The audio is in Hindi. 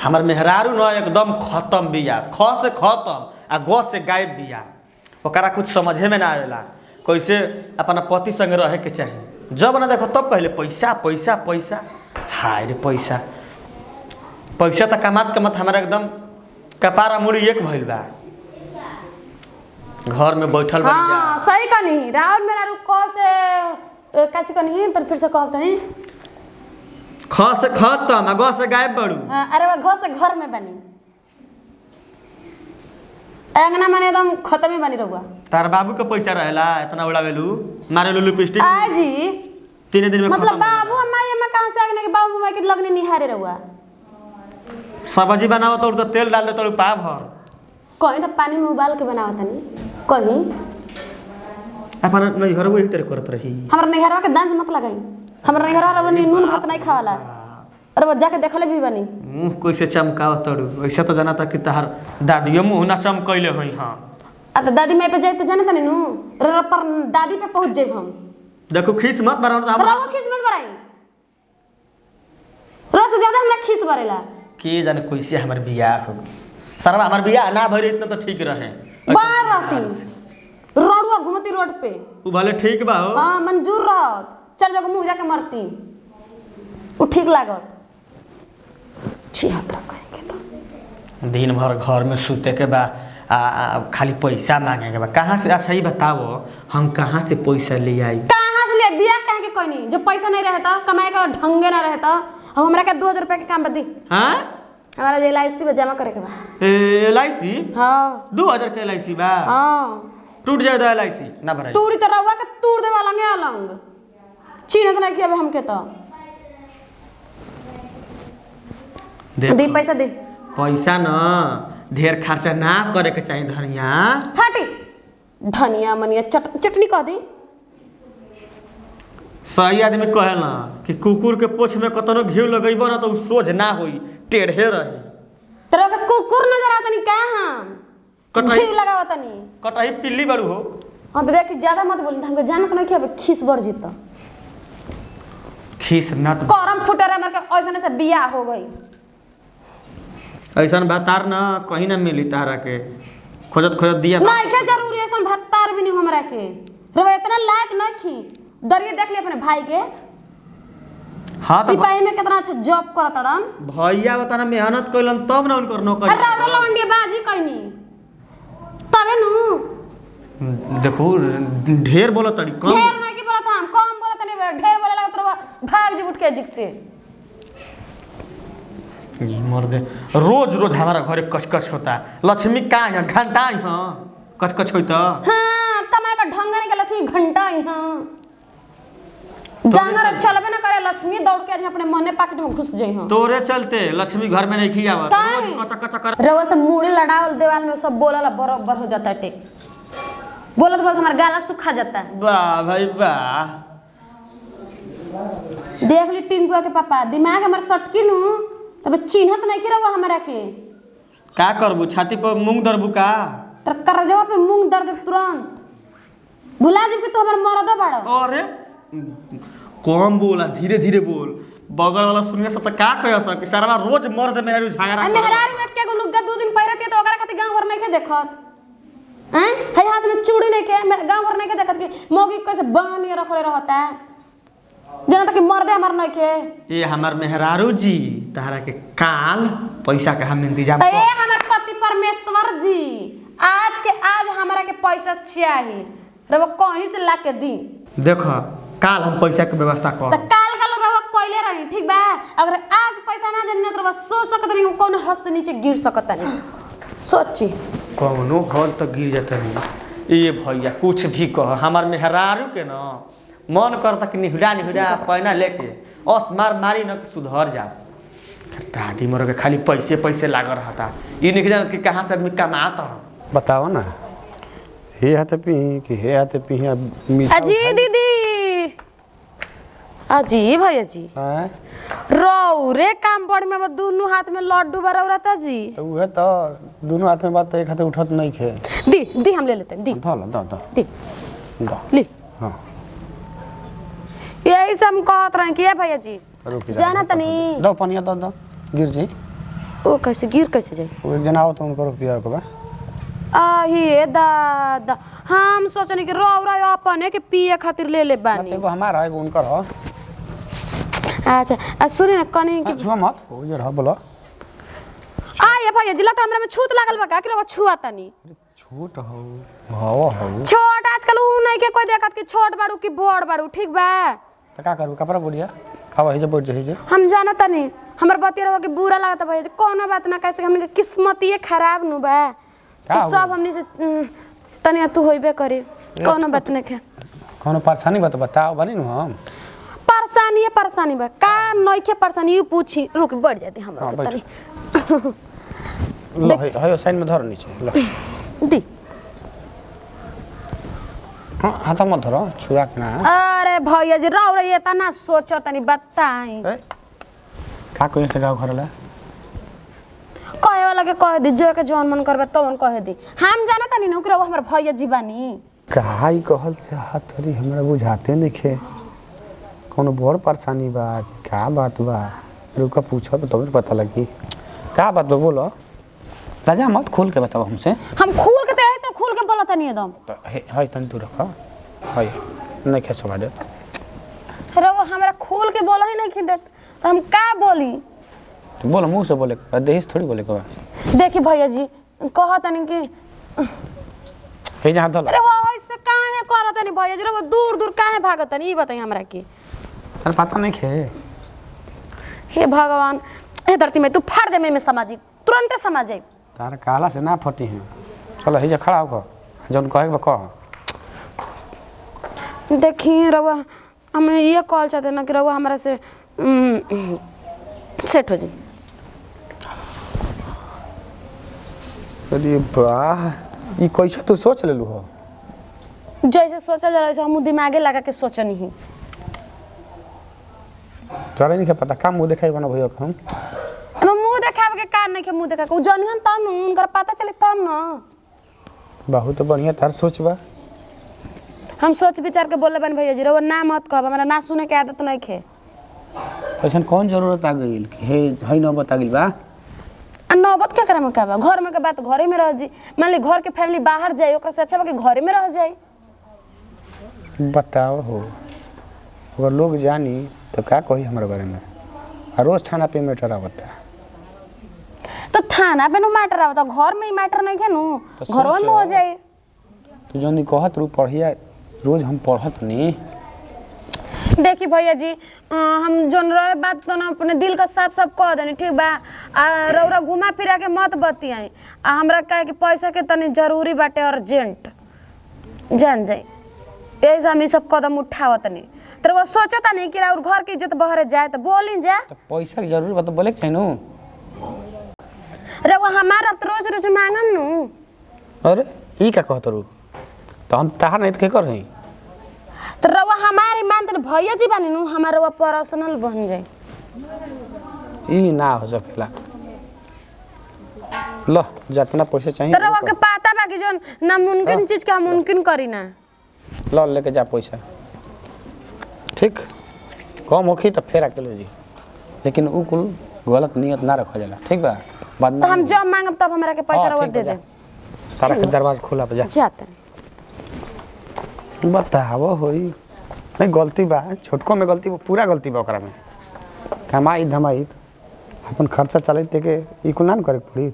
हमार मेहरारू न एकदम खत्म बिया, ख से खत्म आ ग से गायब बिया। ओकरा कुछ समझे में ना आवेला कैसे अपना पति संग रहे के चाही। जब ना देखो तब कहले पैसा पैसा पैसा। हाय रे पैसा पैसा तो कमात कमात हमारा एकदम कपारा मुड़ी एक भइल बा। घर में बैठल बा। हां सही कनी राउर मेरा क से काची कनी तो फिर से कहब तनी ख से खत्म आ ग से गायब बड़ू। हां अरे वो घर से घर में बनी अंगना माने एकदम खत्म ही बनी रहुआ। तार बाबू के पैसा रहेला इतना उड़ावेलू मारेलू लिपस्टिक आजी 3 दिन में मतलब बाबू अम्मा ये में कहां से आगने के बाबू माई के लगने निहारे रहुआ। सब्जी बनावत और तो तेल डाल देत और पा भर कहीं तो पानी में उबाल के बनावत नहीं कहीं अपन नैहर वही तरह करत रही। हमरा नैहरवा के दांत मत लगाई। हमरा नैहरवा बनी नून भात नहीं खावाला। अरे वो जाके देखले भी बनी मुंह कैसे चमकावत तड़ू। ऐसा तो जाना था कि तहार दादियो मुंह ना चमकैले होई। हां अब दादी माई पे जाए तो जाने तनी नु पर दादी पे पहुंच जाए हम। देखो खीस मत बराऊ रहो खीस मत बराई रस से ज्यादा हमरा खीस बरेला के जाने कैसे हमर बियाह हो। सरवा हमर बियाह ना भइल इतना तो ठीक रहे बाहर रहती रोडवा घूमती रोड पे उ भले ठीक बा हो। हां मंजूर रहत 4 जगह मुंह जाके मरती उ ठीक लागत छी हाथ रखेंगे तो दिन भर घर में सूते के बा खाली पैसा मांगे के बा। कहां से अच्छा ही बताओ हम कहां से पैसा ले आई। कहां से ले बियाह कहां के कोई नहीं जब पैसा नहीं रहता कमाए का ढंगे ना रहता हम हमरा के 2000 रुपया के काम बदी। हां हमारा एलआईसी में जमा करे के बा। एलआईसी हां 2000 के एलआईसी बा। हां टूट जाए तो एलआईसी ना भराई तूड़ी तो रहुआ के तूड़ दे वाला ने अलंग चिन्हत नहीं किया हमके तो दे पैसा दे पैसा न ढेर खर्चा ना करे के चाहिए। धनिया हटी धनिया मनिया चटनी कह दी। सही आदमी कहेला कि कुकुर के पोछ में कतनो घी लगेबो ना तो उ सोझ ना होई टेढ़े रही। तेरे के कुकुर नजर आता नहीं का हम घी लगावता नहीं कटही पिल्ली बड़ू हो। हां तो देख ज्यादा मत बोल हमके जान को नहीं खियाबे खीस बढ़ जीता खीस ना तो करम फुटर हमर के ऐसने से बियाह हो गई। ऐसा भत्तार ना कहीं ना मिली तारा के खोजत खोजत दिया नहीं के जरूरी ऐसा भत्तार भी नहीं हमरा के रे इतना लायक नहीं थी दरिया देख ले अपने भाई के। हां तो सिपाही में कितना अच्छा जॉब करत रन भैया बता ना मेहनत कइलन तब ना उनकर नौकरी। अरे रावल लौंडिया बाजी कइनी तबे नु देखो ढेर बोलत तड़ी कम ढेर नहीं की बोलत हम कम बोलत नहीं ढेर बोले लगत रवा भाग जी उठ के जिक से मर दे। रोज रोज हमारा घरे कचकच होता। लक्ष्मी का है घंटा है कचकच होता। हां कमाए का ढंग नहीं के लक्ष्मी घंटा हां जानवर चलबे ना करे लक्ष्मी दौड़ के अपने मने पॉकेट में घुस जाई हां तोरे चलते लक्ष्मी घर में नहीं खियावत रोज कचकच कर रवा से मुड़ी लड़ावल देवाल में सब बोलला बराबर हो जाता टे बोलत बोलत हमारा गाला सूखा जाता। वाह भाई वाह देख ली टिंकुआ के पापा दिमाग हमर सटकी नु तब चिन्हत नहीं की रवा हमरा के का करबू छाती पर मूंग दरबू का तर करजवा पे मूंग दर्द तुरंत भुला जब कि तू हमर मरद बाड़ो। अरे कम बोला धीरे धीरे बोल बगल वाला सुनिए सब का कह सक कि सारा रोज मर्द मेहरारू झगड़ा मेहरारू एक के लुग्गा 2 दिन पहिरत के तो ओकरा खातिर गांव भर नहीं के देखत हैं है हाथ में चूड़ी नहीं के गांव भर नहीं के देखत कि मौगी कैसे बांध के रखले रहता जना तक मर्दे हमर नहीं के। ये हमार मेहरारू जी तहरा के काल पैसा के हम इंतजाम तो ये हमर पति परमेश्वर जी आज के आज हमरा के पैसा चाहिए रे वो कहीं से ला के दी। देखो काल हम पैसा के व्यवस्था तो कर काल काल रवा कोइले रही ठीक बा अगर आज पैसा ना देने तो बस सो सकत नहीं कौन हंस से नीचे गिर सकत नहीं सोची कौनो हल तो गिर जाता नहीं। ये भैया कुछ भी कह हमार मेहरारू के ना मन करता कि निहुरा निहुरा पैना लेके ओस मार मारी न सुधर जा। दादी मोर के खाली पैसे पैसे लाग रहता ये नहीं जानत कि कहाँ से आदमी कमाता। बताओ ना हे हाथे पी कि हे हाथे पी अजी दीदी अजी भैया जी हैं रौ रे काम पड़ में दोनों हाथ में लड्डू बरौरता जी उहे तो दोनों हाथ में बात तो एक हाथे उठत नहीं खे दी हम ले लेते हैं दी द दी ली हां यही सब कहत रहे कि भैया जी रुक जाना तनी दो पानी दो गिर जी ओ कैसे गिर कैसे जाए? वो एक जना आओ तो उनको रुपया को बा हे दादा, हम सोचने कि रौरा अपने के पिए खातिर ले ले बानी। एगो हमारा एगो उनकर हो। अच्छा सुनी ना कनी कि छुआ मत हो जे रह बोलो। ये भैया जिला तो हमरा में छूत लागल बा का कि लोग छुआ तनी। छोट हो भाव हो छोट आजकल उ नहीं के कोई देखत कि छोट बाड़ू कि बड़ बाड़ू, ठीक बा? त का करू कपड़ा बुढ़िया आवा हे जे बैठ जे जे हम जाना तनी हमर बतिया रहो कि बुरा लागत भैया जी, कोनो बात ना कैसे हमनी के किस्मतिए खराब नु बा। तो सब हमनी से तनी तू होइबे करी, कोनो बात नहीं के। कोनो परेशानी बा तो बताओ बनी नु हम। परेशानी बा का नहीं के परेशानी पूछी, रुक बैठ जाती हमरा के तनी। लो है साइड में धर नीचे लो दी। हां हाथ मत धरो छुआ के ना। अरे भैया जी रौ रे तना सोचो तनी बताई का कोई से गांव घर ला कहे वाला के कह दी, जो के जौन मन करबे तौन कह दी। हम जाना तनी न ओकरा हमर भैया जी बानी। काई कहल चाहत थोड़ी हमरा बुझाते नइखे। कोनो बड़ परेशानी बा का बात बा रुका पूछो तो तब पता लगी का बात बा बोलो। राजा मत खोल के बताओ हमसे। हम खुल के ऐसे खुल के बोलत नहीं एकदम। है तन तू रखा है नहीं खे सवा दे। रे वो हमरा खुल के बोल ही नहीं खिदत तो हम का बोली? तू बोलो मुंह से बोले देहिस थोड़ी बोले के। देखी भैया जी कहत नहीं कि हे जहां धल। अरे वो ऐसे काहे करत नहीं भैया जी, रे वो दूर दूर काहे भागत नहीं ई बताई हमरा के। अरे पता नहीं खे। हे भगवान हे धरती में तू फाड़ दे में समाजी तुरंत समझ जाए। तार काला से ना फटी है। चलो हे जे खड़ा हो जौन कहे के कह। देखी रवा हम ये कॉल चाहते ना कि रवा हमारा से सेट हो जाए। अरे वाह ई कैसे तू सोच लेलू हो? जैसे सोचा जा रहा है हम दिमागे लगा के सोचनी ही। तोरा नहीं के पता का मुंह देखाई बना भइयो हम। हम मुंह देखावे के कारण नहीं के मुंह देखा के जनिहन तब न उनकर पता चले तब न। बहुत बढ़िया तार सोच बा। हम सोच विचार के बोले बन भैया जी रवा ना मत कहब, हमरा ना सुने के आदत नहीं खे। ऐसन कौन जरूरत आ गइल कि हे न बता गइल बा? नौबत क्या करे में का बा? घर में के बात घरे में रह जी। मान ली घर के फैमिली बाहर जाए ओकरा से अच्छा बा कि घरे में रह जाए। बताओ हो अगर लोग जानी तो का कही हमारे बारे में? रोज थाना पे मैटर आवता। तो थाना पे नु मैटर आवता, घर में ही मैटर नहीं है नु, घरों में हो जाए। तू जौन कहत रू पढ़िया रोज हम पढ़त नहीं। देखी भैया जी हम जोन रहे बात तो ना अपने दिल का साफ साफ कह देनी, ठीक बा? रौरा घुमा फिरा के मत बतियाई। हमरा कहे कि पैसा के तनी जरूरी बाटे अर्जेंट जान जाए, ऐसे हम सब कदम उठावत नहीं। तो वो सोचता नहीं कि और घर की इज्जत बहरे जाए तो बोली जा। तो पैसा की जरूरी बा तो बोले के चाहिए नु। रे वो हमारा तो रोज रोज मांगन नु। अरे ई का कहत रू तो हम ताहा नहीं के कर हई। तो रवा हमारी मान तो भैया जी बानी नु, हमारा वो पर्सनल बन जाए। ई ना हो सकेला। लो जितना पैसा चाहिए तो रवा के पता बा कि जोन नामुमकिन चीज के हम मुमकिन करी ना। लो लेके जा पैसा ठीक कम होखी तो फेर अकेले जी, लेकिन उ कुल गलत नियत ना रखा जाला ठीक बा? तो हम जब मांगब तब हमरा के पैसा रवा दे दे। सारा के दरवाजा खुला बजा जाता बताओ होई नहीं गलती बा, छोटको में गलती पूरा गलती बा ओकरा में। कमाई धमाई अपन खर्चा चलते के ई कुल ना करे पड़ी।